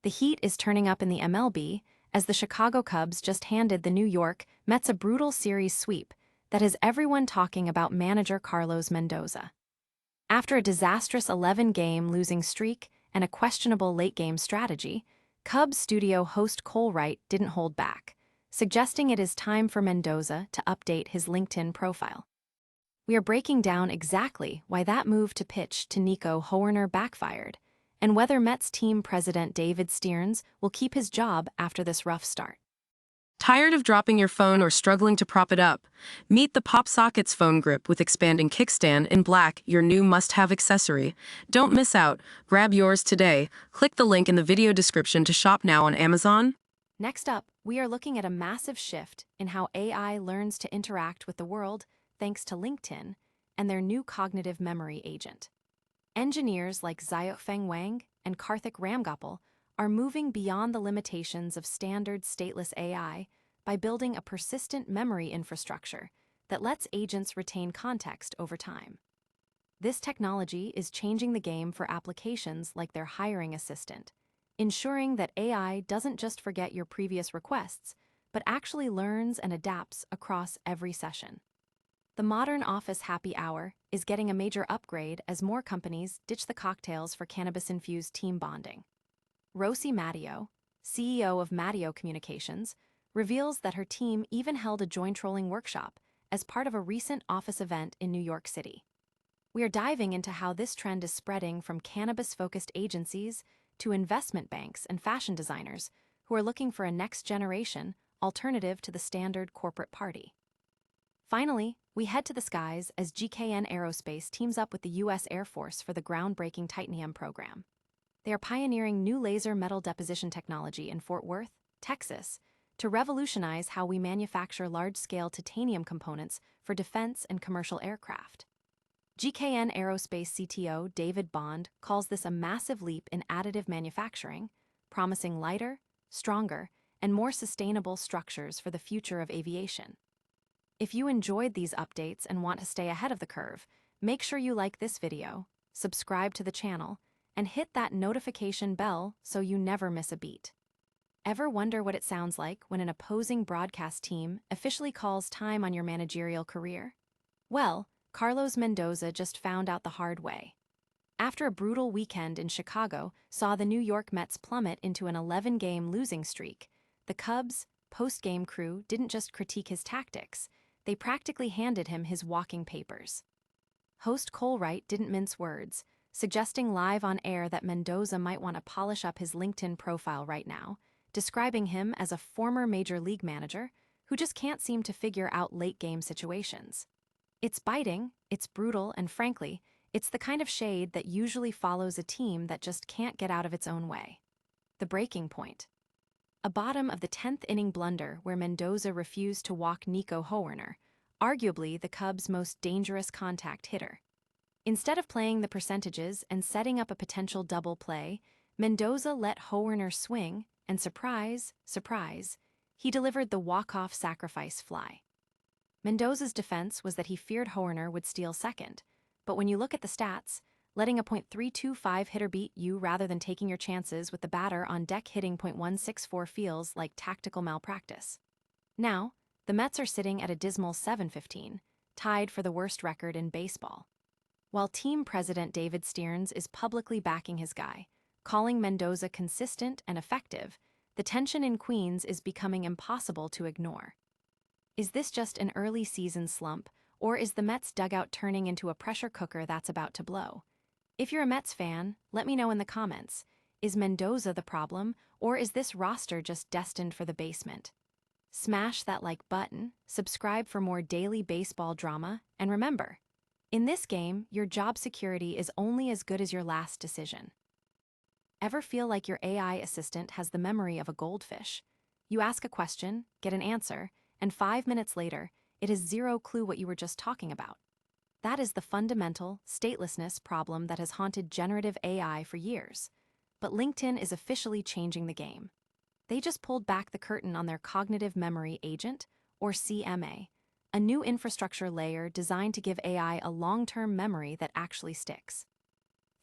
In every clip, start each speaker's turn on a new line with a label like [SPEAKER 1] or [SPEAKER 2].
[SPEAKER 1] The heat is turning up in the MLB as the Chicago Cubs just handed the New York Mets a brutal series sweep that has everyone talking about manager Carlos Mendoza. After a disastrous 11-game losing streak and a questionable late-game strategy, Cubs studio host Cole Wright didn't hold back, suggesting it is time for Mendoza to update his LinkedIn profile. We are breaking down exactly why that move to pitch to Nico Hoerner backfired, and whether Mets team president David Stearns will keep his job after this rough start.
[SPEAKER 2] Tired of dropping your phone or struggling to prop it up? Meet the Pop Sockets phone grip with expanding kickstand in black, your new must-have accessory. Don't miss out. Grab yours today. Click the link in the video description to shop now on Amazon.
[SPEAKER 1] Next up, we are looking at a massive shift in how AI learns to interact with the world thanks to LinkedIn and their new cognitive memory agent. Engineers like Xiaofeng Wang and Karthik Ramgopal are moving beyond the limitations of standard stateless AI by building a persistent memory infrastructure that lets agents retain context over time. This technology is changing the game for applications like their hiring assistant, ensuring that AI doesn't just forget your previous requests, but actually learns and adapts across every session. The modern office happy hour is getting a major upgrade as more companies ditch the cocktails for cannabis-infused team bonding. Rosie Matteo, CEO of Matteo Communications, reveals that her team even held a joint rolling workshop as part of a recent office event in New York City. We are diving into how this trend is spreading from cannabis-focused agencies to investment banks and fashion designers who are looking for a next-generation alternative to the standard corporate party. Finally, we head to the skies as GKN Aerospace teams up with the U.S. Air Force for the groundbreaking Titanium program. They are pioneering new laser metal deposition technology in Fort Worth, Texas, to revolutionize how we manufacture large-scale titanium components for defense and commercial aircraft. GKN Aerospace CTO David Bond calls this a massive leap in additive manufacturing, promising lighter, stronger, and more sustainable structures for the future of aviation. If you enjoyed these updates and want to stay ahead of the curve, make sure you like this video, subscribe to the channel, and hit that notification bell so you never miss a beat. Ever wonder what it sounds like when an opposing broadcast team officially calls time on your managerial career? Well, Carlos Mendoza just found out the hard way. After a brutal weekend in Chicago saw the New York Mets plummet into an 11-game losing streak, the Cubs' post-game crew didn't just critique his tactics, they practically handed him his walking papers. Host Cole Wright didn't mince words, suggesting live on air that Mendoza might want to polish up his LinkedIn profile right now, describing him as a former major league manager who just can't seem to figure out late-game situations. It's biting, it's brutal, and frankly, it's the kind of shade that usually follows a team that just can't get out of its own way. The breaking point. A bottom of the 10th inning blunder where Mendoza refused to walk Nico Hoerner, arguably the Cubs' most dangerous contact hitter. Instead of playing the percentages and setting up a potential double play, Mendoza let Hoerner swing, and surprise, surprise, he delivered the walk-off sacrifice fly. Mendoza's defense was that he feared Hoerner would steal second, but when you look at the stats, letting a .325 hitter beat you rather than taking your chances with the batter on deck hitting .164 feels like tactical malpractice. Now, the Mets are sitting at a dismal 7-15, tied for the worst record in baseball. While team president David Stearns is publicly backing his guy, calling Mendoza consistent and effective, the tension in Queens is becoming impossible to ignore. Is this just an early season slump, or is the Mets dugout turning into a pressure cooker that's about to blow? If you're a Mets fan, let me know in the comments. Is Mendoza the problem, or is this roster just destined for the basement? Smash that like button, subscribe for more daily baseball drama, and remember, in this game, your job security is only as good as your last decision. Ever feel like your AI assistant has the memory of a goldfish? You ask a question, get an answer, and 5 minutes later, it has zero clue what you were just talking about. That is the fundamental statelessness problem that has haunted generative AI for years. But LinkedIn is officially changing the game. They just pulled back the curtain on their cognitive memory agent, or CMA, a new infrastructure layer designed to give AI a long-term memory that actually sticks.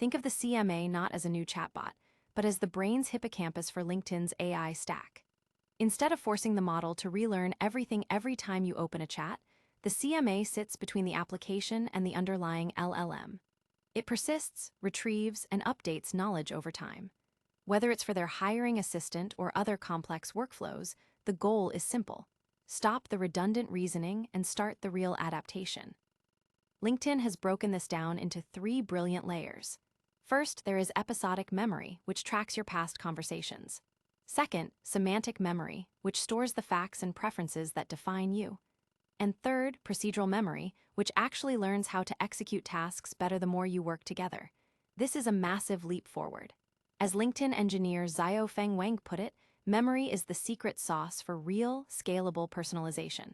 [SPEAKER 1] Think of the CMA not as a new chatbot, but as the brain's hippocampus for LinkedIn's AI stack. Instead of forcing the model to relearn everything every time you open a chat, the CMA sits between the application and the underlying LLM. It persists, retrieves, and updates knowledge over time. Whether it's for their hiring assistant or other complex workflows, the goal is simple: stop the redundant reasoning and start the real adaptation. LinkedIn has broken this down into 3 brilliant layers. First, there is episodic memory, which tracks your past conversations. Second, semantic memory, which stores the facts and preferences that define you. And third, procedural memory, which actually learns how to execute tasks better the more you work together. This is a massive leap forward. As LinkedIn engineer Xiaofeng Wang put it, memory is the secret sauce for real, scalable personalization.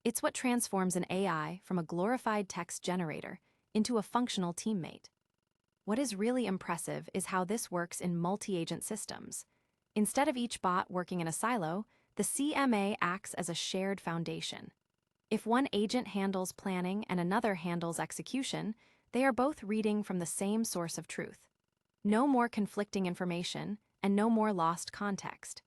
[SPEAKER 1] It's what transforms an AI from a glorified text generator into a functional teammate. What is really impressive is how this works in multi-agent systems. Instead of each bot working in a silo, the CMA acts as a shared foundation. If one agent handles planning and another handles execution, they are both reading from the same source of truth. No more conflicting information and no more lost context.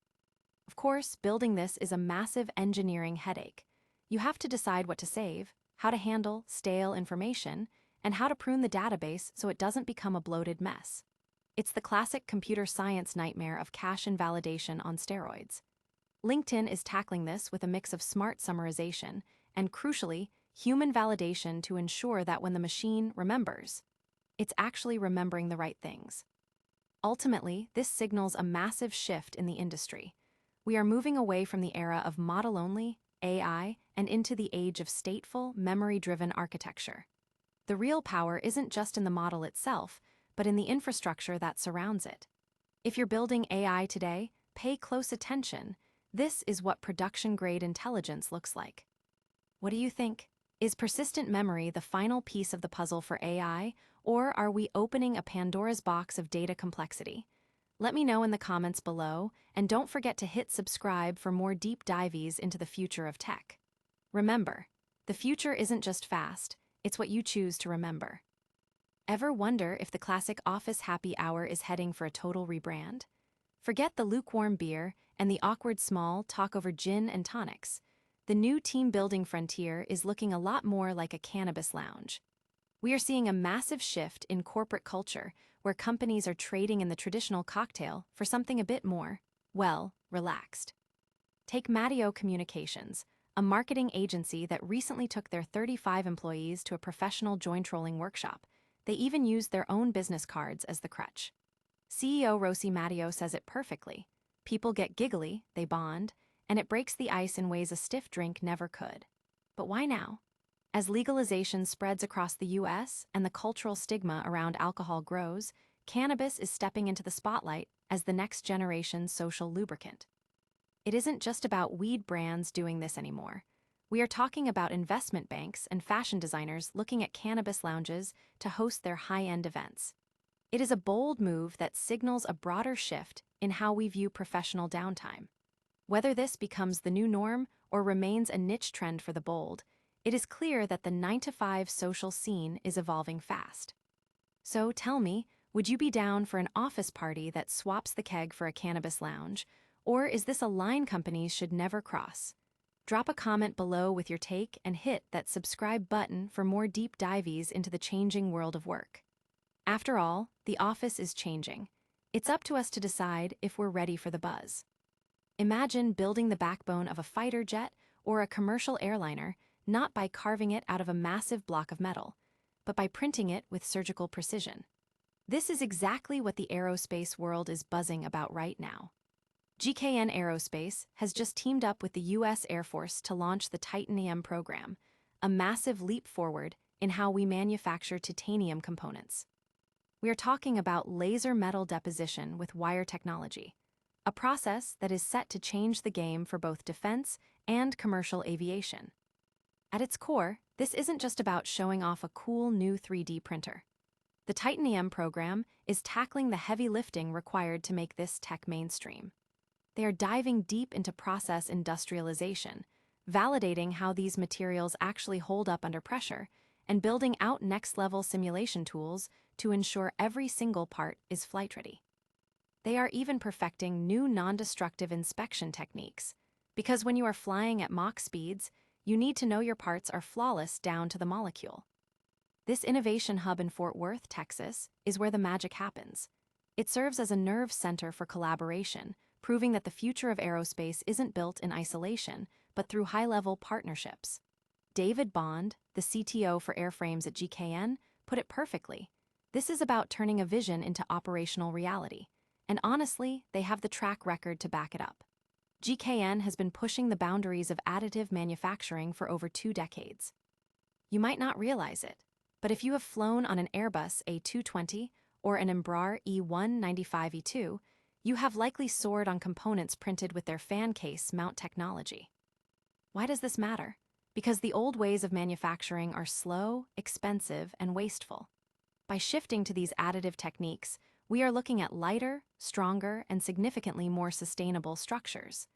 [SPEAKER 1] Of course, building this is a massive engineering headache. You have to decide what to save, how to handle stale information, and how to prune the database so it doesn't become a bloated mess. It's the classic computer science nightmare of cache invalidation on steroids. LinkedIn is tackling this with a mix of smart summarization and, crucially, human validation to ensure that when the machine remembers, it's actually remembering the right things. Ultimately, this signals a massive shift in the industry. We are moving away from the era of model-only, AI, and into the age of stateful, memory-driven architecture. The real power isn't just in the model itself, but in the infrastructure that surrounds it. If you're building AI today, pay close attention. This is what production-grade intelligence looks like. What do you think? Is persistent memory the final piece of the puzzle for AI, or are we opening a Pandora's box of data complexity? Let me know in the comments below, and don't forget to hit subscribe for more deep dives into the future of tech. Remember, the future isn't just fast, it's what you choose to remember. Ever wonder if the classic office happy hour is heading for a total rebrand? Forget the lukewarm beer and the awkward small talk over gin and tonics. The new team-building frontier is looking a lot more like a cannabis lounge. We are seeing a massive shift in corporate culture where companies are trading in the traditional cocktail for something a bit more, well, relaxed. Take Matteo Communications, a marketing agency that recently took their 35 employees to a professional joint rolling workshop. They even used their own business cards as the crutch. CEO Rossi Matteo says it perfectly. People get giggly, they bond, and it breaks the ice in ways a stiff drink never could. But why now? As legalization spreads across the US and the cultural stigma around alcohol grows, cannabis is stepping into the spotlight as the next generation social lubricant. It isn't just about weed brands doing this anymore. We are talking about investment banks and fashion designers looking at cannabis lounges to host their high-end events. It is a bold move that signals a broader shift in how we view professional downtime. Whether this becomes the new norm or remains a niche trend for the bold, it is clear that the 9-to-5 social scene is evolving fast. So tell me, would you be down for an office party that swaps the keg for a cannabis lounge, or is this a line companies should never cross? Drop a comment below with your take and hit that subscribe button for more deep dives into the changing world of work. After all, the office is changing. It's up to us to decide if we're ready for the buzz. Imagine building the backbone of a fighter jet or a commercial airliner, not by carving it out of a massive block of metal, but by printing it with surgical precision. This is exactly what the aerospace world is buzzing about right now. GKN Aerospace has just teamed up with the US Air Force to launch the Titanium program, a massive leap forward in how we manufacture titanium components. We are talking about laser metal deposition with wire technology, a process that is set to change the game for both defense and commercial aviation. At its core, this isn't just about showing off a cool new 3D printer. The Titanium program is tackling the heavy lifting required to make this tech mainstream. They are diving deep into process industrialization, validating how these materials actually hold up under pressure, and building out next-level simulation tools to ensure every single part is flight-ready. They are even perfecting new non-destructive inspection techniques. Because when you are flying at Mach speeds, you need to know your parts are flawless down to the molecule. This innovation hub in Fort Worth, Texas, is where the magic happens. It serves as a nerve center for collaboration, proving that the future of aerospace isn't built in isolation, but through high-level partnerships. David Bond, the CTO for airframes at GKN, put it perfectly. This is about turning a vision into operational reality. And honestly, they have the track record to back it up. GKN has been pushing the boundaries of additive manufacturing for over 2 decades. You might not realize it, but if you have flown on an Airbus A220 or an Embraer E195-E2, you have likely soared on components printed with their fan case mount technology. Why does this matter? Because the old ways of manufacturing are slow, expensive, and wasteful. By shifting to these additive techniques, we are looking at lighter, stronger, and significantly more sustainable structures.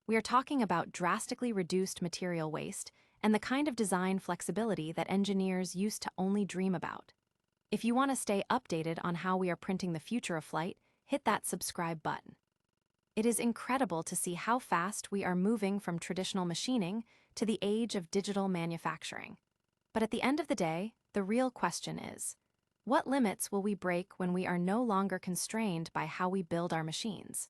[SPEAKER 1] We are talking about drastically reduced material waste and the kind of design flexibility that engineers used to only dream about. If you want to stay updated on how we are printing the future of flight, hit that subscribe button. It is incredible to see how fast we are moving from traditional machining to the age of digital manufacturing. But at the end of the day, the real question is, what limits will we break when we are no longer constrained by how we build our machines?